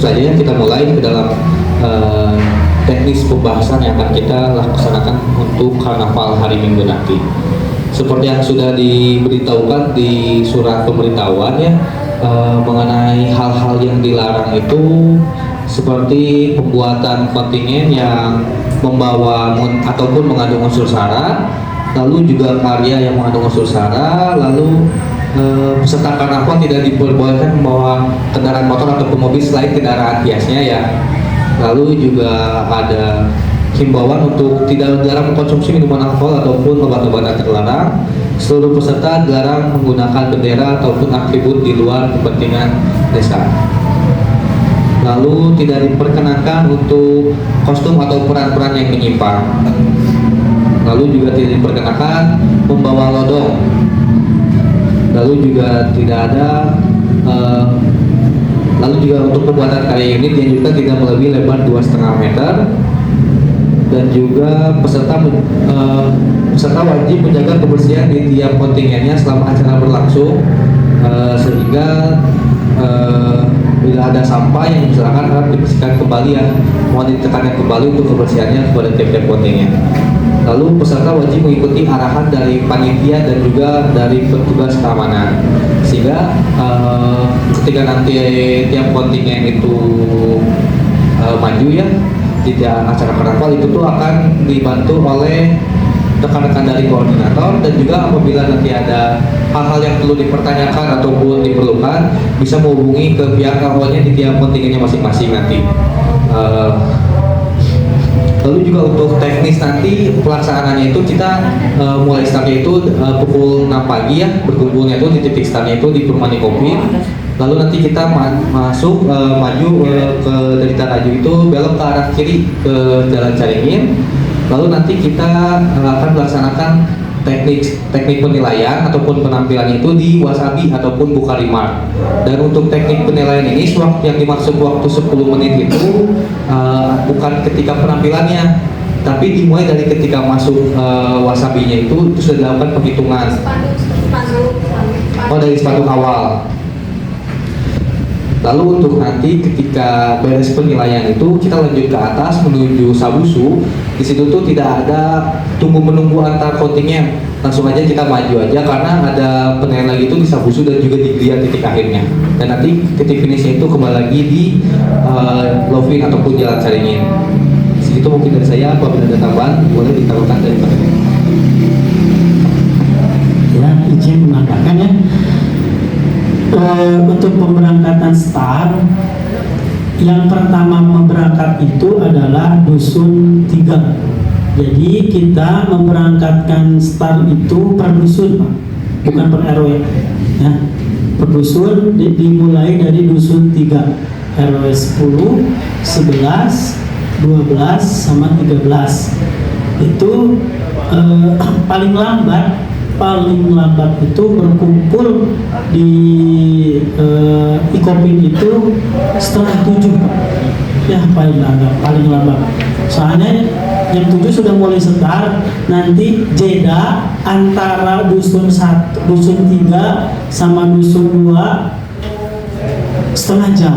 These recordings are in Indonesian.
saja ya kita mulai ke dalam teknis pembahasan yang akan kita laksanakan untuk karnaval hari Minggu nanti. Seperti yang sudah diberitahukan di surat pemberitahuan ya, mengenai hal-hal yang dilarang itu seperti pembuatan kontingen yang membawa ataupun mengandung unsur sara, lalu juga karya yang mengandung unsur sara, lalu peserta karnaval tidak diperbolehkan membawa kendaraan motor ataupun mobil selain kendaraan hiasnya ya. Lalu juga ada himbauan untuk tidak dilarang mengkonsumsi minuman alkohol ataupun obat-obatan terlarang. Seluruh peserta dilarang menggunakan bendera ataupun atribut di luar kepentingan desa. Lalu tidak diperkenankan untuk kostum atau peran-peran yang menyimpang. Lalu juga tidak diperkenankan membawa lodong. Lalu juga tidak ada lalu juga untuk pembuatan karya unit yang juga tidak melebihi lebar 2,5 meter. Dan juga peserta wajib menjaga kebersihan di tiap kontingennya selama acara berlangsung, sehingga bila ada sampah yang berserakan harus dibersihkan kembali ya, mohon ditekankan kembali untuk kebersihannya kepada tiap-tiap kontingen. Lalu peserta wajib mengikuti arahan dari panitia dan juga dari petugas keamanan, sehingga ketika nanti tiap kontingen itu maju ya di acara karnaval itu tuh akan dibantu oleh rekan-rekan dari koordinator, dan juga apabila nanti ada hal-hal yang perlu dipertanyakan ataupun diperlukan bisa menghubungi ke pihak awalnya di tiap kontingennya masing-masing nanti. Lalu juga untuk teknis nanti pelaksanaannya itu kita mulai startnya itu pukul 6 pagi ya, berkumpulnya itu di titik startnya itu di Permani Kopi. Lalu nanti kita masuk maju ke dari Tanaju itu belok ke arah kiri ke Jalan Caringin. Lalu nanti kita akan melaksanakan teknik penilaian ataupun penampilan itu di Wasabi ataupun Bukarimart. Dan untuk teknik penilaian ini yang dimaksud waktu 10 menit itu bukan ketika penampilannya, tapi dimulai dari ketika masuk Wasabinya itu sudah dilakukan penghitungan. Oh, dari spanduk awal. Lalu untuk nanti ketika beres penilaian itu kita lanjut ke atas menuju Sabusu. Di situ tuh tidak ada tunggu menunggu antar kontingen, langsung aja kita maju aja karena ada penilaian lagi itu di Sabusu dan juga di Gria titik akhirnya. Dan nanti titik finishnya itu kembali lagi di Lovin ataupun Jalan Caringin. Segitu mungkin dari saya. Apabila ada tambahan boleh ditaruhkan dari Pak. Ya, izin menambahkan ya. Untuk pemberangkatan start, yang pertama memberangkat itu adalah Dusun 3. Jadi kita memberangkatkan start itu per dusun Pak, bukan per RW ya. Per dusun dimulai dari Dusun 3, RW 10, 11, 12, sama 13. Itu paling lambat itu berkumpul di Ikopin itu setengah 7 ya, paling lambat. Soalnya jam 7 sudah mulai start, nanti jeda antara dusun 1, dusun 3 sama dusun 2 setengah jam.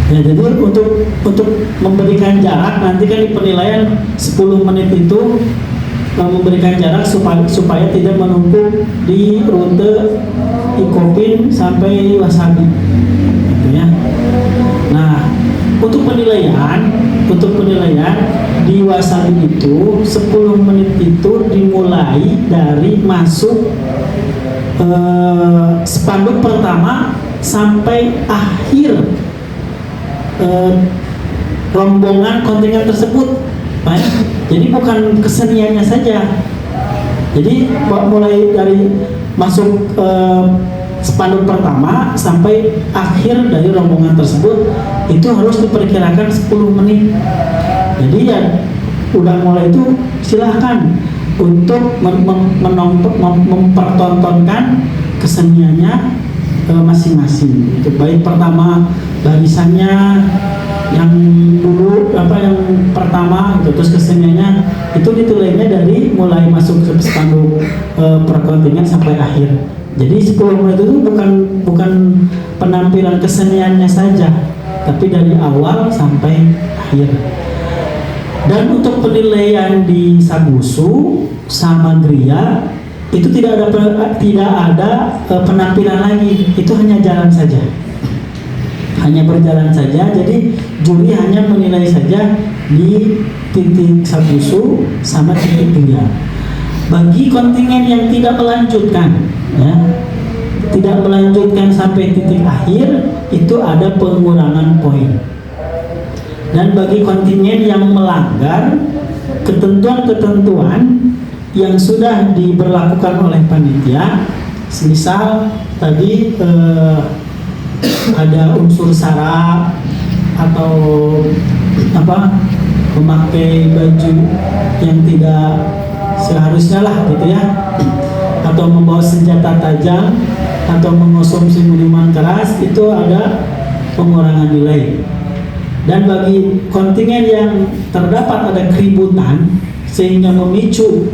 Ya, jadi untuk memberikan jarak nanti kan di penilaian 10 menit itu memberikan jarak supaya tidak menumpuk di rute Ikopin sampai Wasabi gitu ya. Nah, untuk penilaian di Wasabi itu 10 menit itu dimulai dari masuk spanduk pertama sampai akhir rombongan kontingen tersebut, Pak. Jadi bukan keseniannya saja. Jadi mulai dari masuk spanduk pertama sampai akhir dari rombongan tersebut itu harus diperkirakan 10 menit. Jadi ya udah mulai itu silahkan untuk mempertontonkan keseniannya masing-masing. Itu baik pertama barisannya yang dulu yang pertama itu, terus keseniannya itu ditulisnya dari mulai masuk ke spanduk perkontingen sampai akhir. Jadi 10 menit itu bukan penampilan keseniannya saja, tapi dari awal sampai akhir. Dan untuk penilaian di Sabusu sama Gria itu tidak ada penampilan lagi, itu hanya jalan saja, hanya berjalan saja. Jadi juri hanya menilai saja di titik Sabusu sama titik Gria. Bagi kontingen yang tidak melanjutkan, ya, tidak melanjutkan sampai titik akhir, itu ada pengurangan poin. Dan bagi kontingen yang melanggar ketentuan-ketentuan yang sudah diberlakukan oleh panitia, misal tadi ada unsur sara atau memakai baju yang tidak seharusnya lah gitu ya, atau membawa senjata tajam atau mengonsumsi minuman keras, itu ada pengurangan nilai. Dan bagi kontingen yang terdapat ada keributan sehingga memicu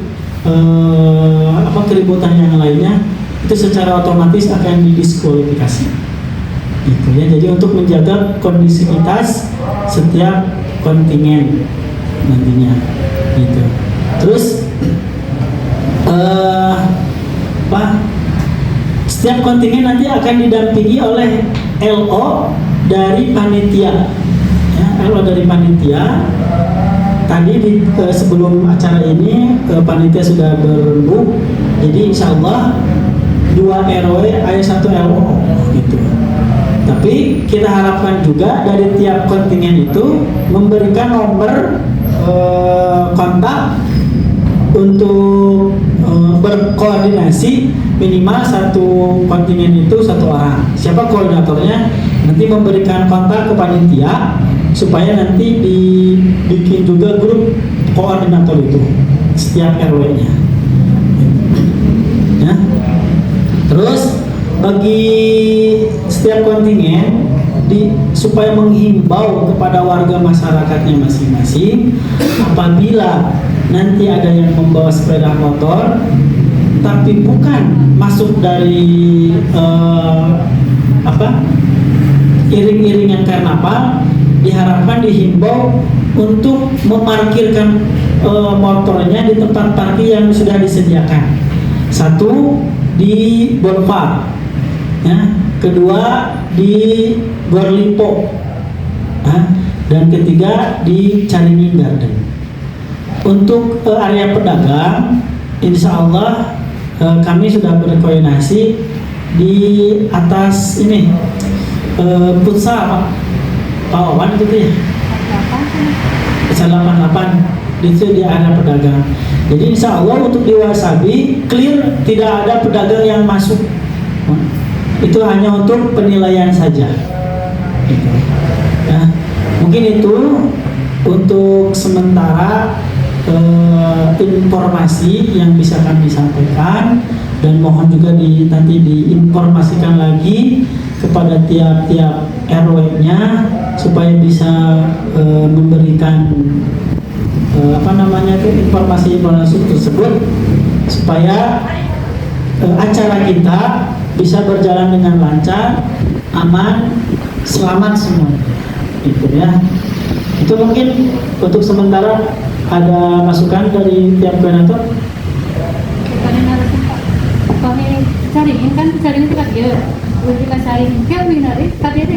keributan yang lainnya, itu secara otomatis akan didiskualifikasi. Gitu ya. Jadi untuk menjaga kondisivitas setiap kontingen nantinya. Gitu. Terus setiap kontingen nanti akan didampingi oleh LO dari panitia. Ya, LO dari panitia. Tadi sebelum acara ini panitia sudah berembuk, jadi insya Allah 2 RW ada 1 LO gitu. Tapi kita harapkan juga dari tiap kontingen itu memberikan nomor kontak untuk berkoordinasi, minimal satu kontingen itu 1 orang. Siapa koordinatornya nanti memberikan kontak ke panitia supaya nanti dibikin juga grup koordinator itu setiap RW-nya. Ya. Terus bagi setiap kontingen supaya menghimbau kepada warga masyarakatnya masing-masing, apabila nanti ada yang membawa sepeda motor tapi bukan masuk dari iring-iringan karnaval, diharapkan dihimbau untuk memarkirkan motornya di tempat parkir yang sudah disediakan. 1 di Bonfar, ya, 2 di Gorlipo, dan 3 di Caringin Garden. Untuk area pedagang, insya Allah kami sudah berkoordinasi di atas ini futsal Pak Wawan gitu ya, futsal 88 itu di area pedagang. Jadi insya Allah untuk di Wasabi clear, tidak ada pedagang yang masuk. Itu hanya untuk penilaian saja. Gitu. Nah, mungkin itu untuk sementara informasi yang bisa kami sampaikan, dan mohon juga nanti diinformasikan lagi kepada tiap-tiap RW-nya supaya bisa memberikan informasi tersebut supaya acara kita bisa berjalan dengan lancar, aman, selamat semua. Gitu ya. Itu mungkin untuk sementara. Ada masukan dari tiap koordinator? Kami cariin kan itu kan dia, udah kita cariin kayak winari, tadi